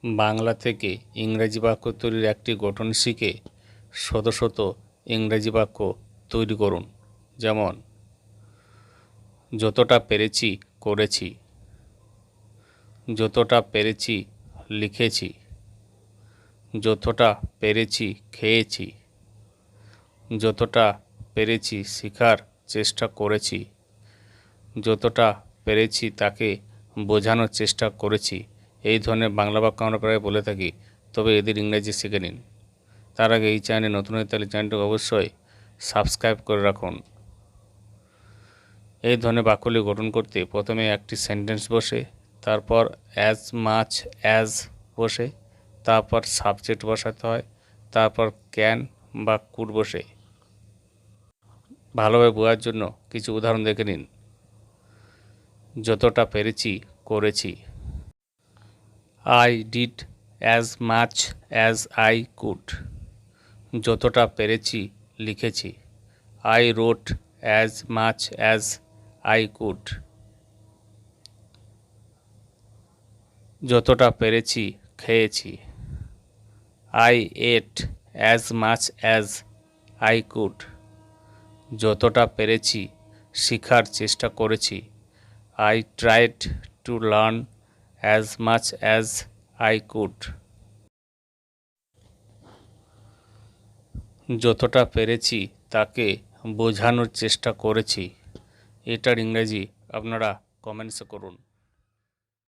বাংলা থেকে ইংরেজি বাক্য তৈরির একটি গঠন শিখে শত শত ইংরেজি বাক্য তৈরি করুন। যেমন যতটা পেরেছি করেছি, যতটা পেরেছি লিখেছি, যতটা পেরেছি খেয়েছি, যতটা পেরেছি শেখার চেষ্টা করেছি, যতটা পেরেছি তাকে বোঝানোর চেষ্টা করেছি। এই ধরনের বাংলা বাক্য আমরা প্রায় বলে থাকি, তবে এদের ইংরেজি শিখে নিন। তার আগে এই চ্যানেলে নতুন হয়ে তাহলে চ্যানেলটাকে অবশ্যই সাবস্ক্রাইব করে রাখুন। এই ধরনের বাক্যগুলি গঠন করতে প্রথমে একটি সেন্টেন্স বসে, তারপর অ্যাজ মাচ অ্যাজ বসে, তারপর সাবজেক্ট বসাতে হয়, তারপর ক্যান বা কুড বসে। ভালোভাবে বোঝার জন্য কিছু উদাহরণ দেখে নিন। যতটা পেরেছি করেছি, I did as much as I could. যতটা পেরেছি লিখেছি, I wrote as much as I could. যতটা পেরেছি খেয়েছি, I ate as much as I could. যতটা পেরেছি শেখার চেষ্টা করেছি, I tried to learn as much as I could. যতটা পেরেছি তাকে বোঝানোর চেষ্টা করেছি। এটার ইংরেজি আপনারা কমেন্টসে করুন।